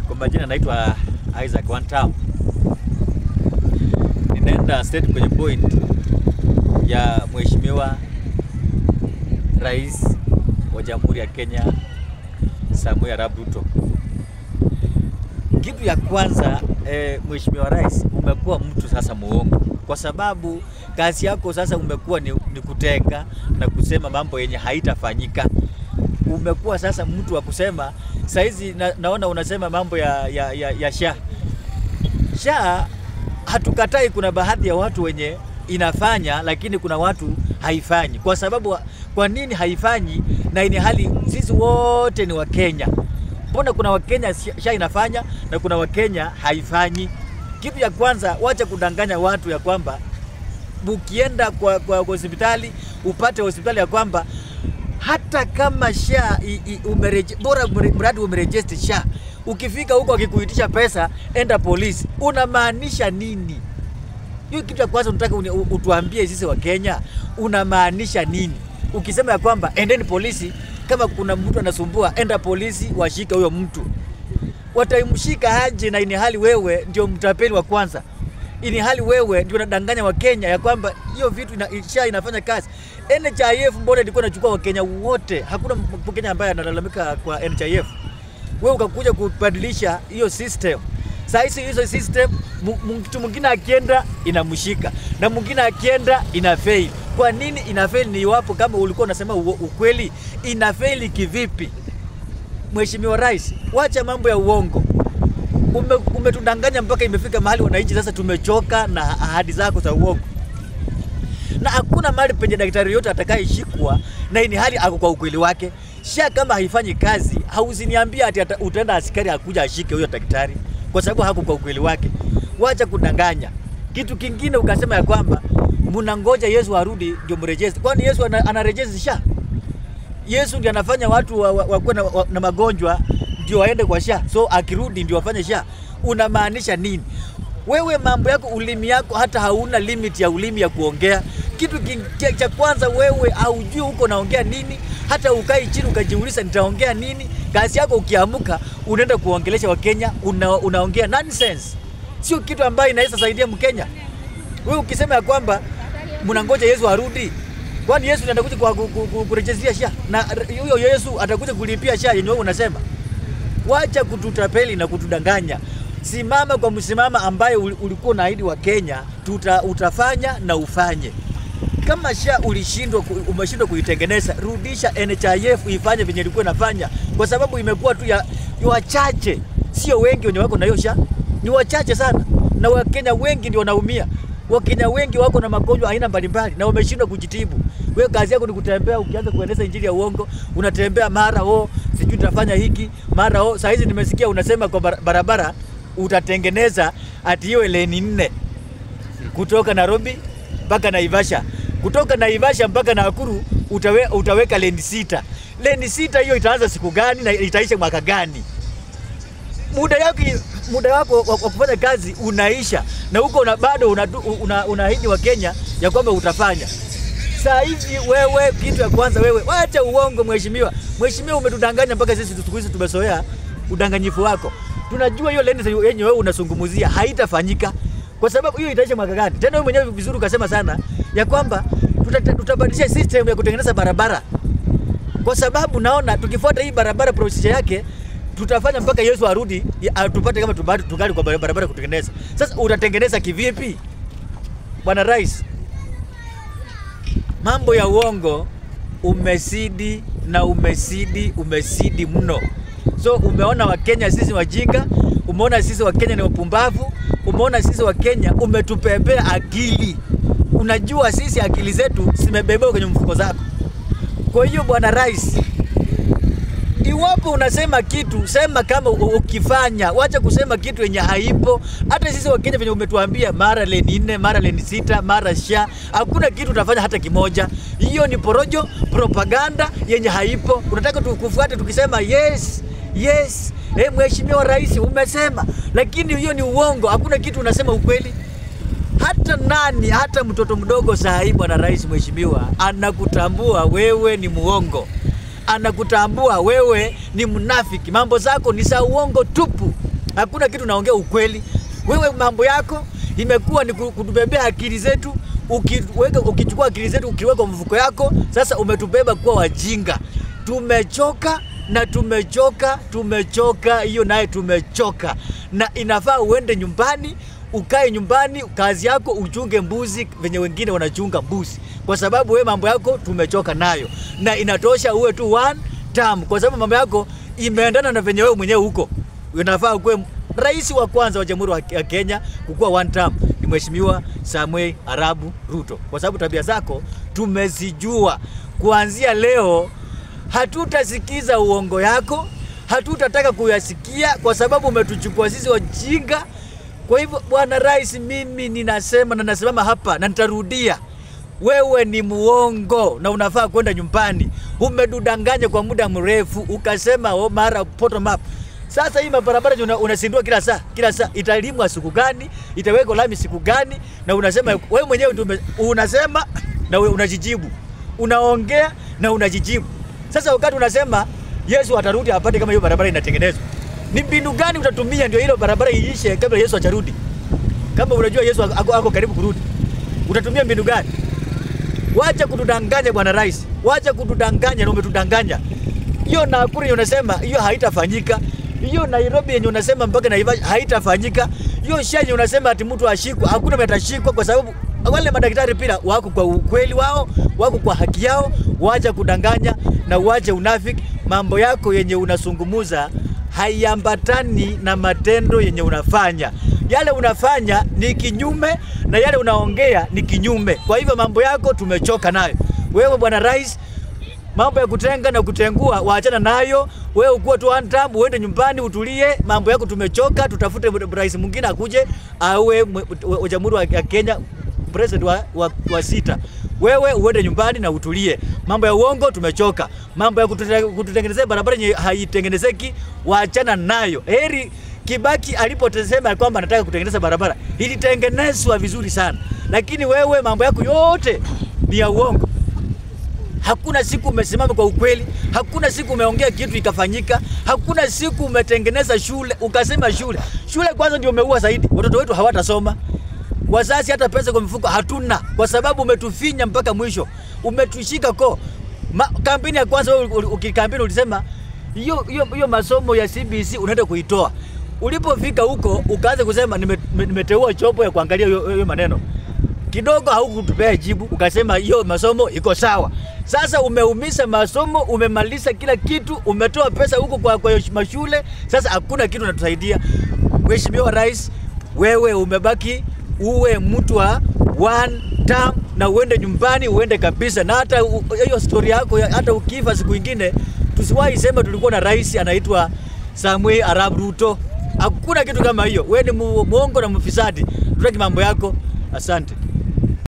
Kwa majina naitwa Isaac Wantao. Ninaenda state kwenye point ya Mheshimiwa Rais wa Jamhuri ya Kenya Samuel Arap Ruto. Kitu ya kwanza, Mheshimiwa Rais, umekuwa mtu sasa muongo, kwa sababu kazi yako sasa umekuwa ni kutenga na kusema mambo yenye haitafanyika. Umekuwa sasa mtu wa kusema. Saizi naona unasema mambo ya SHA. Hatukatai kuna baadhi ya watu wenye inafanya, lakini kuna watu haifanyi. Kwa sababu kwa nini haifanyi? Na ini hali sisi wote ni Wakenya. Mbona kuna Wakenya SHA inafanya na kuna Wakenya haifanyi? Kitu ya kwanza, wacha kudanganya watu ya kwamba ukienda kwa hospitali upate hospitali ya kwamba hata kama SHA bora mradi umeregister SHA, ukifika huko akikuitisha pesa enda polisi, unamaanisha nini? Hiyo kitu ya kwanza unataka utuambie sisi wa Kenya, unamaanisha nini? Ukisema ya kwamba endeni polisi, kama kuna mtu anasumbua enda polisi washike huyo mtu. Wataimshika aje na ini hali wewe ndio mtapeli wa kwanza? Ini hali wewe ndio unadanganya wa Kenya ya kwamba hiyo vitu SHA inafanya kazi. NHIF mbona ilikuwa inachukua wa Kenya wote? Hakuna Mkenya ambaye analalamika kwa NHIF. Wewe ukakuja kubadilisha hiyo system. Sasa hizo system mtu mwingine akienda inamshika na mwingine akienda ina fail. Kwa nini ina fail? Ni iwapo kama ulikuwa unasema ukweli, ina fail kivipi? Mheshimiwa Rais, wacha mambo ya uongo. Umetudanganya mpaka imefika mahali wananchi sasa tumechoka na ahadi zako za uongo. Na hakuna mahali penye daktari yote atakayeshikwa na ini hali ako kwa ukweli wake. SHA kama haifanyi kazi, hausiniambia ati utaenda askari akuja ashike huyo daktari, kwa sababu hako kwa ukweli wake. Wacha kudanganya. Kitu kingine ukasema ya kwamba mnangoja Yesu arudi ndio mrejeshe. Kwani Yesu anarejesha SHA? Yesu ndiye anafanya watu wakuwe na magonjwa ndio waende kwa SHA. So akirudi ndio wafanye SHA. Unamaanisha nini? Wewe mambo yako, ulimi yako hata hauna limit ya ulimi ya kuongea. Kitu cha kwanza, wewe haujui uko naongea nini, hata ukai chini ukajiuliza nitaongea nini. Kazi yako ukiamuka unaenda kuongelesha wa Kenya, unaongea nonsense. Sio kitu ambayo inaweza saidia Mkenya. Wewe ukisema ya kwamba mnangoja Yesu arudi, kwani Yesu anakuja kurejeshia SHA? Na huyo Yesu atakuja kulipia SHA yenyewe unasema? Wacha kututapeli na kutudanganya. Simama kwa msimama ambaye ulikuwa unaahidi wa Kenya, utafanya na ufanye. Kama SHA umeshindwa kuitengeneza, rudisha NHIF ifanye venye ilikuwa inafanya, kwa sababu imekuwa tu ya wachache, sio wengi wenye wako na hiyo SHA. Ni wachache sana, na Wakenya wengi ndio wanaumia. Wakenya wengi wako na magonjwa aina mbalimbali na wameshindwa kujitibu. Wewe kazi yako ni kutembea, ukianza kueneza injili ya uongo, unatembea mara sijui utafanya hiki, mara saa hizi nimesikia unasema kwa barabara utatengeneza ati hiyo lane 4 kutoka Nairobi mpaka Naivasha, kutoka Naivasha mpaka Nakuru utaweka lane 6. Lane 6 hiyo itaanza siku gani na itaisha mwaka gani? Muda wako wa kufanya kazi unaisha, na huko bado unaahidi wa Kenya ya kwamba utafanya. Saa hizi wewe, kitu ya kwanza wewe, wacha uongo mheshimiwa. Mheshimiwa, umetudanganya mpaka sisi tukuizi tumesoea udanganyifu wako. Tunajua hiyo leni yenye wewe unasungumuzia haitafanyika, kwa sababu hiyo itaisha mwaka gani? Tena wewe mwenyewe vizuri ukasema sana ya kwamba tutabadilisha system ya kutengeneza barabara, kwa sababu naona tukifuata hii barabara procedure yake tutafanya mpaka Yesu arudi tupate kama tukali kwa barabara kutengeneza. Sasa utatengeneza kivipi? Bwana Rais, mambo ya uongo umesidi na umesidi mno. So umeona wa Kenya sisi wajinga, umeona sisi wa Kenya ni wapumbavu, umeona sisi wa Kenya umetupepea akili. Unajua sisi akili zetu zimebebwa kwenye mfuko zako. Kwa hiyo Bwana Rais, iwapo unasema kitu, sema kama ukifanya. Wacha kusema kitu yenye haipo. Hata sisi wa Kenya venye umetuambia mara lane 4, mara lane 6, mara SHA, hakuna kitu utafanya hata kimoja. Hiyo ni porojo, propaganda yenye haipo. Unataka tukufuate tukisema yes. Mheshimiwa Rais umesema, lakini hiyo ni uongo. Hakuna kitu unasema ukweli. Hata mtoto mdogo saa hii Bwana Rais mheshimiwa anakutambua wewe ni muongo. anakutambua wewe ni mnafiki. Mambo zako ni za uongo tupu. Hakuna kitu naongea ukweli. Wewe mambo yako imekuwa ni kutubebea akili zetu. Ukichukua akili zetu ukiweka mfuko yako, sasa umetubeba kuwa wajinga. Tumechoka na tumechoka, hiyo naye tumechoka. Na inafaa uende nyumbani, ukae nyumbani, kazi yako uchunge mbuzi venye wengine wanachunga mbuzi. Kwa sababu wewe mambo yako tumechoka nayo. Na inatosha uwe tu one term, kwa sababu mambo yako imeendana na venye wewe mwenyewe huko. Unafaa ukuwe rais wa kwanza wa Jamhuri ya Kenya kukuwa one term ni Mheshimiwa Samuel Arap Ruto. Kwa sababu tabia zako tumezijua. Kuanzia leo hatutasikiza uongo yako, hatutataka kuyasikia kwa sababu umetuchukua sisi wajinga. Kwa hivyo bwana rais, mimi ninasema na nasimama hapa na nitarudia, wewe ni muongo na unafaa kwenda nyumbani. Umedudanganya kwa muda mrefu, ukasema mara bottom up. Sasa hii barabara unasindua kila saa, italimwa siku gani, itawekwa lami siku gani? Na unasema wewe mwenyewe unasema na wewe unajijibu, unaongea na unajijibu. Sasa wakati unasema Yesu atarudi apate kama hiyo barabara inatengenezwa, ni mbinu gani utatumia ndio hilo barabara iishe kabla Yesu atarudi? Kama unajua Yesu ako karibu kurudi, utatumia mbinu gani? Wacha kutudanganya bwana rais, wacha kutudanganya na umetudanganya. Hiyo Nakuru unasema hiyo haitafanyika. Hiyo Nairobi yenye unasema mpaka Naivasha haitafanyika. Hiyo Shanya unasema ati mtu ashikwa, hakuna mtu atashikwa kwa sababu wale madaktari pia wako kwa ukweli wao, wako kwa haki yao. Wacha kudanganya na wacha unafiki. Mambo yako yenye unasungumuza haiambatani na matendo yenye unafanya. Yale unafanya ni kinyume na yale unaongea ni kinyume. Kwa hivyo mambo yako tumechoka nayo. Wewe bwana rais, mambo ya kutenga na kutengua waachana nayo. Wewe ukuwa tu one term, uende nyumbani utulie. Mambo yako tumechoka, tutafute rais mwingine akuje awe wa Jamhuri ya Kenya president wa sita. Wewe uende nyumbani na utulie. Mambo ya uongo tumechoka. Mambo ya kututengenezea barabara yenye haitengenezeki waachana nayo. Heri Kibaki alipotesema kwamba anataka kutengeneza barabara, ilitengenezwa vizuri sana. Lakini wewe mambo yako yote ni ya uongo. Hakuna siku umesimama kwa ukweli, hakuna siku umeongea kitu ikafanyika, hakuna siku umetengeneza shule, ukasema shule kwanza ndio umeua zaidi. Watoto wetu hawatasoma. Wazazi hata pesa kwa mifuko hatuna kwa sababu umetufinya mpaka mwisho. Umetushika ko. Kampeni ya kwanza ukikampeni ulisema hiyo masomo ya CBC unaenda kuitoa. Ulipofika huko ukaanza kusema nimeteua chopo ya kuangalia hiyo maneno. Kidogo haukutupea jibu, ukasema hiyo masomo iko sawa. Sasa umeumisha masomo, umemaliza kila kitu, umetoa pesa huko kwa mashule, sasa hakuna kitu natusaidia. Mheshimiwa Rais, wewe umebaki uwe mtu wa one term na uende nyumbani, uende kabisa. Na hata hiyo story yako hata ukifa siku nyingine tusiwahi sema tulikuwa na rais anaitwa Samuel Arap Ruto. Hakuna kitu kama hiyo. Wewe ni muongo na mfisadi. Tutaki mambo yako. Asante.